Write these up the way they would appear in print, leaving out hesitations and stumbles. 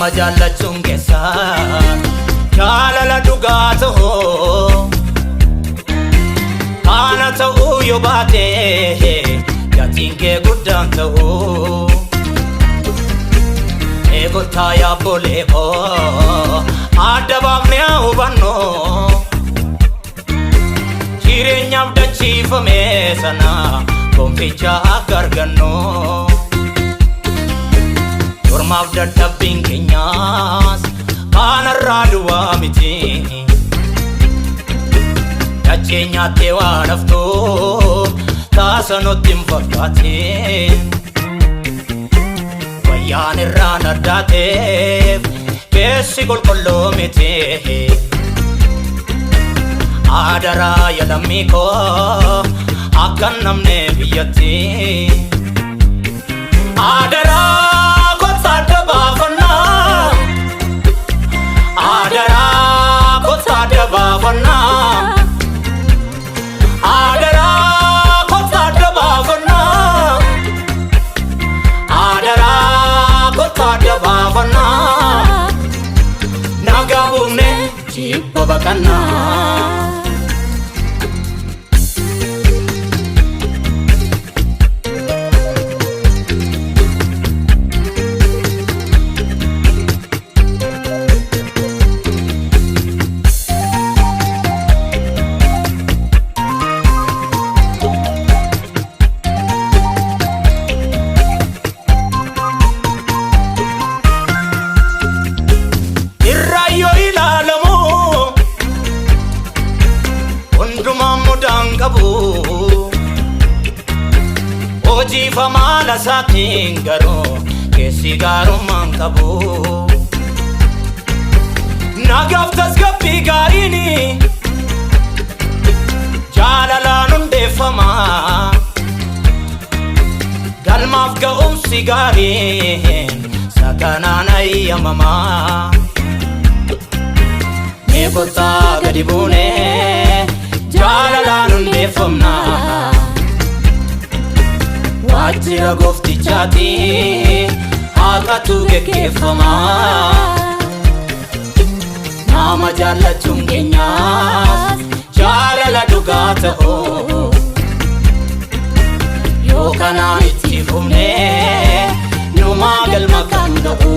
nama jallachuun keessa jaalala dhugaa ta'uu ana ta'uu yoo baate gatiin kee guddaan ta'uu eegotaa yaabbolee koo adda baafnee haa hubannoo jireenyaaf dachiifame sana gonficha akka argannoo Ormaaf dadhabbiin keenyaas kanarraa duwwaa miti dachee nyaattee waan haftuuf taasa nutti hin fakkaatin wayyaan irraan addaateef keessi qulqulluu miti Adaraa yaa lammii koo akka hin namne biyyatti Adaraa Bakana Oji famala satin garo kesi garo mankabu Nagaf tasgabi garini Jalala nunde fama Galmaf ga sigarin sakana na iya mama Nebota gadibune Jalala nunde famna Wajjira goftichaati haaqatu geggeeffama nama jaallachuun keenyaas jaalala dhugaa ta'uu yoo kanaan itti fufne numaa galma kan ga'u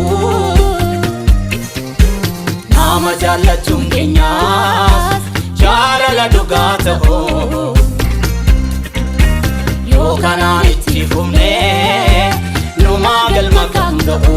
nama jaallachuun keenyaas jaalala dhugaa ta'uu yoo kanaan itti fufne numaa galma kan ga'u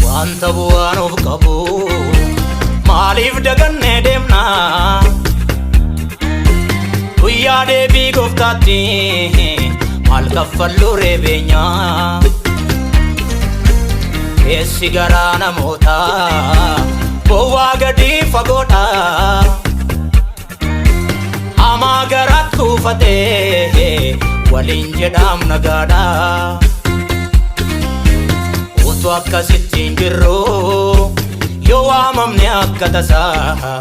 Wanta bu'aan of qabu maaliif dagannee deemna guyyaa deebii gooftaatti maal kaffallu reebeenya keessi garaa namoota bowwaa gadi fagoodha hamaa garaatti kuufatee waliin jedhaam nagaadha Utu akkasittiin jirru yoo waamamne akka tasaa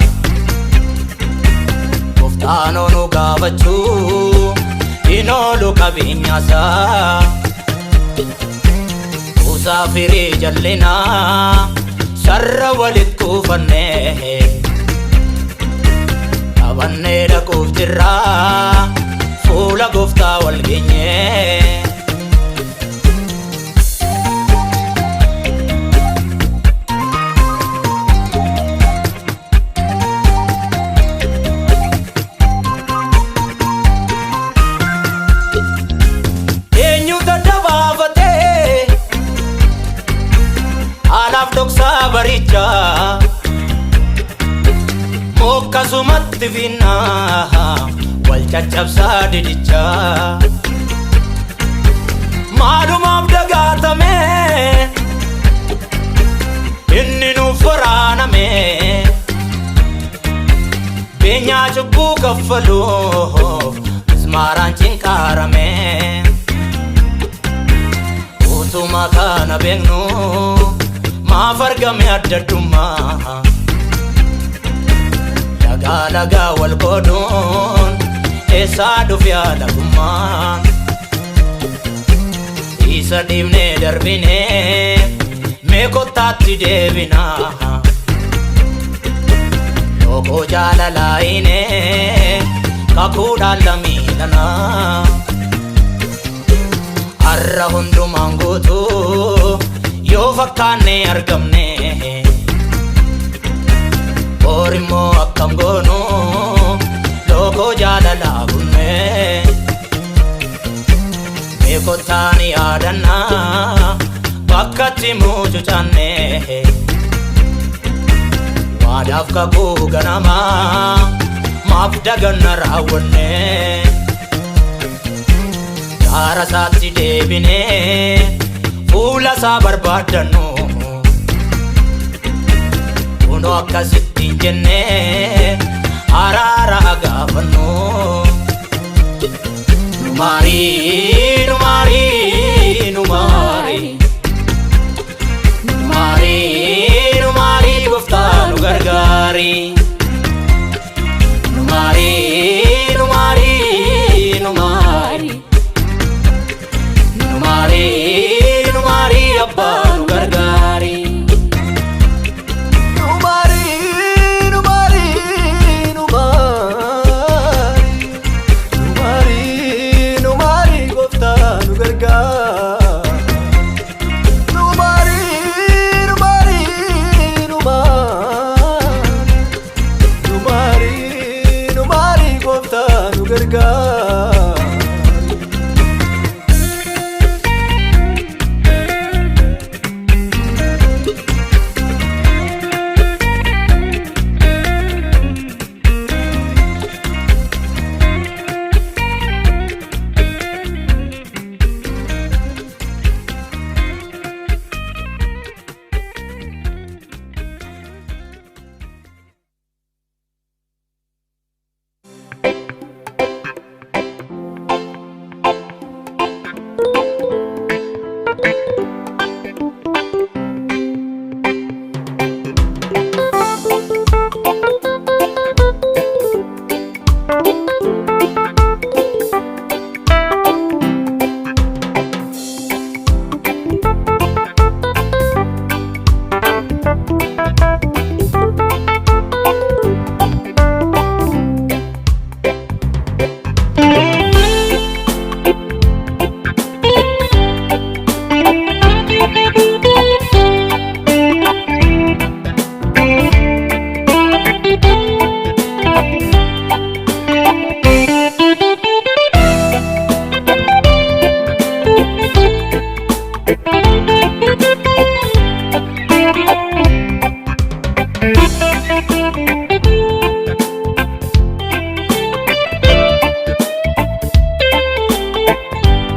Gooftaanoo nu gaafachuu hin oolu qabeenyaasaa Kuusaa firii jallinaa sarra walit kuufannee qabannee dhaquuf jirraa fuula gooftaa wal geenyee baricha Mokka sumatti finna wal caccabsaa didicha Maalumaaf dagaatame inni nuuf waraaname keenyaa cubbuu kaffaluuf mismaaraan cinqaarame utuma kana beeknu maaf argame addadummaa lagaa lagaa wal qooduun eessaa dhufe alagummaa isa dhiibnee darbinee mee kottaatti deebinaa Loko jaalalaine kakuudhaan lamiilana har'a hundumaan guutuu yoo fakkaanne argamne borimmoo akkam goonu loko jaalalaa kunne mee kottaani yaadannaa bakkatti muucucaanne Maadaaf kakuu ganamaa maaf daganna raawwanne Gaara isaatti deebinee fuula isaa barbaaddannu Kunoo akkasitti hin jennee araara gaafannu Nu maarii, nu maarii, nu maarii Nu maarii, nu maarii gooftaa nu gargaari Nu maarii, nu maarii, nu maarii Nu maarii, nu maarii abbaa nu gargaari Nu maarii, nu maarii, nu maarii Nu maarii, nu maarii gooftaa nu gargaari